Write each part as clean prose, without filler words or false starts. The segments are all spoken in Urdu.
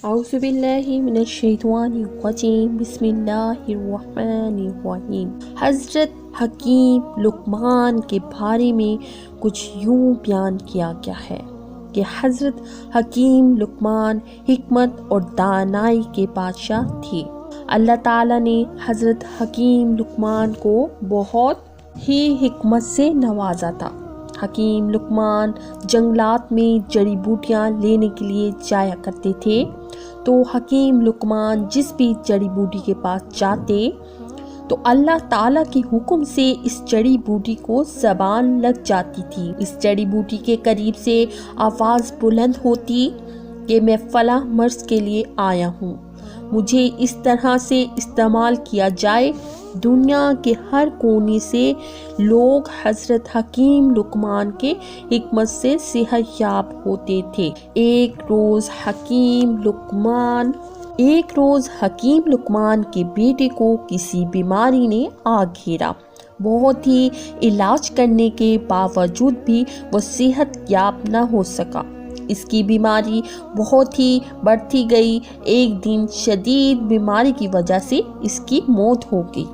اعوذ باللہ من الشیطان الرجیم، بسم اللہ الرحمن الرحیم۔ حضرت حکیم لقمان کے بارے میں کچھ یوں بیان کیا گیا ہے کہ حضرت حکیم لقمان حکمت اور دانائی کے بادشاہ تھے۔ اللہ تعالیٰ نے حضرت حکیم لقمان کو بہت ہی حکمت سے نوازا تھا۔ حکیم لقمان جنگلات میں جڑی بوٹیاں لینے کے لیے جایا کرتے تھے، تو حکیم لقمان جس بھی جڑی بوٹی کے پاس جاتے تو اللہ تعالیٰ کے حکم سے اس جڑی بوٹی کو زبان لگ جاتی تھی۔ اس جڑی بوٹی کے قریب سے آواز بلند ہوتی کہ میں فلاں مرض کے لیے آیا ہوں، مجھے اس طرح سے استعمال کیا جائے۔ دنیا کے ہر کونے سے لوگ حضرت حکیم لقمان کے حکمت سے صحت یاب ہوتے تھے۔ ایک روز حکیم لقمان کے بیٹے کو کسی بیماری نے آ گھیرا۔ بہت ہی علاج کرنے کے باوجود بھی وہ صحت یاب نہ ہو سکا۔ اس کی بیماری بہت ہی بڑھتی گئی۔ ایک دن شدید بیماری کی وجہ سے اس کی موت ہو گئی۔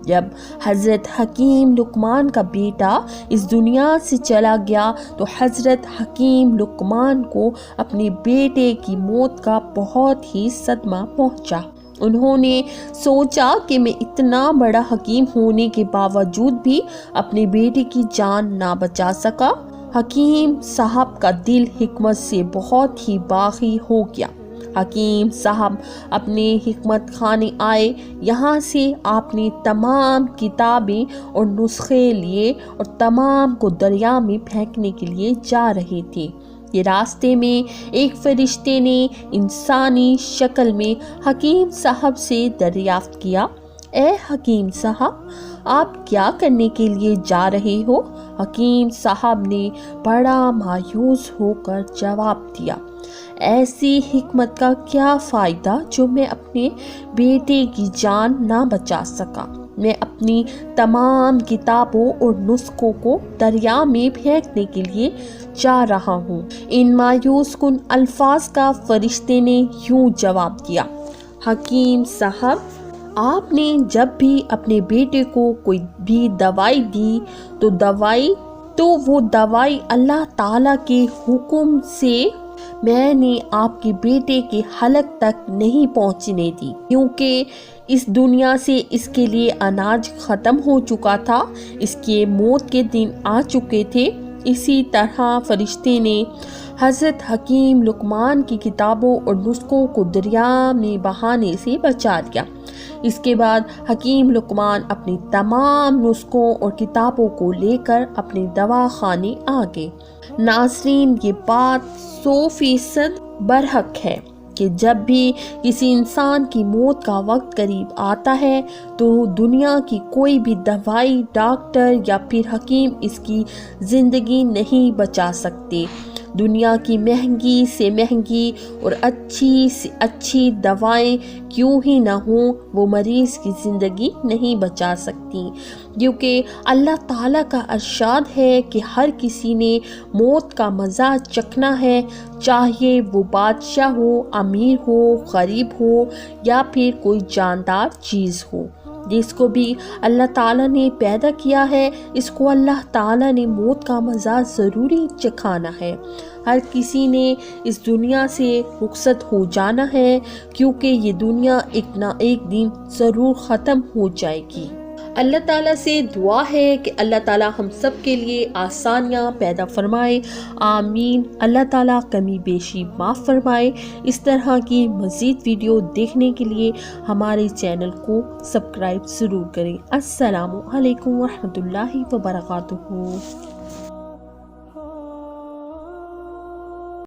جب حضرت حکیم لقمان کا بیٹا اس دنیا سے چلا گیا تو حضرت حکیم لقمان کو اپنے بیٹے کی موت کا بہت ہی صدمہ پہنچا۔ انہوں نے سوچا کہ میں اتنا بڑا حکیم ہونے کے باوجود بھی اپنے بیٹے کی جان نہ بچا سکا۔ حکیم صاحب کا دل حکمت سے بہت ہی باغی ہو گیا۔ حکیم صاحب اپنے حکمت خانے آئے۔ یہاں سے آپ نے تمام کتابیں اور نسخے لیے اور تمام کو دریا میں پھینکنے کے لیے جا رہے تھے کہ راستے میں ایک فرشتے نے انسانی شکل میں حکیم صاحب سے دریافت کیا، اے حکیم صاحب، آپ کیا کرنے کے لیے جا رہے ہو؟ حکیم صاحب نے بڑا مایوس ہو کر جواب دیا، ایسی حکمت کا کیا فائدہ جو میں اپنے بیٹے کی جان نہ بچا سکا۔ میں اپنی تمام کتابوں اور نسخوں کو دریا میں پھینکنے کے لیے جا رہا ہوں۔ ان مایوس کن الفاظ کا فرشتے نے یوں جواب دیا، حکیم صاحب، آپ نے جب بھی اپنے بیٹے کو کوئی بھی دوائی دی تو وہ دوائی اللہ تعالیٰ کے حکم سے میں نے آپ کے بیٹے کے حلق تک نہیں پہنچنے دی، کیونکہ اس دنیا سے اس کے لیے اناج ختم ہو چکا تھا، اس کے موت کے دن آ چکے تھے۔ اسی طرح فرشتے نے حضرت حکیم لقمان کی کتابوں اور نسخوں کو دریا میں بہانے سے بچا دیا۔ اس کے بعد حکیم لقمان اپنی تمام نسخوں اور کتابوں کو لے کر اپنے دواخانے آ گئے۔ ناظرین، یہ بات 100% برحق ہے کہ جب بھی کسی انسان کی موت کا وقت قریب آتا ہے تو دنیا کی کوئی بھی دوائی، ڈاکٹر یا پھر حکیم اس کی زندگی نہیں بچا سکتے۔ دنیا کی مہنگی سے مہنگی اور اچھی سے اچھی دوائیں کیوں ہی نہ ہوں، وہ مریض کی زندگی نہیں بچا سکتی، کیونکہ اللہ تعالیٰ کا ارشاد ہے کہ ہر کسی نے موت کا مزہ چکھنا ہے، چاہے وہ بادشاہ ہو، امیر ہو، غریب ہو یا پھر کوئی جاندار چیز ہو۔ جس کو بھی اللہ تعالیٰ نے پیدا کیا ہے، اس کو اللہ تعالیٰ نے موت کا مزہ ضروری چکھانا ہے۔ ہر کسی نے اس دنیا سے رخصت ہو جانا ہے، کیونکہ یہ دنیا ایک نہ ایک دن ضرور ختم ہو جائے گی۔ اللہ تعالیٰ سے دعا ہے کہ اللہ تعالیٰ ہم سب کے لیے آسانیاں پیدا فرمائے، آمین۔ اللہ تعالیٰ کمی بیشی معاف فرمائے۔ اس طرح کی مزید ویڈیو دیکھنے کے لیے ہمارے چینل کو سبسکرائب ضرور کریں۔ السلام علیکم ورحمۃ اللہ وبرکاتہ۔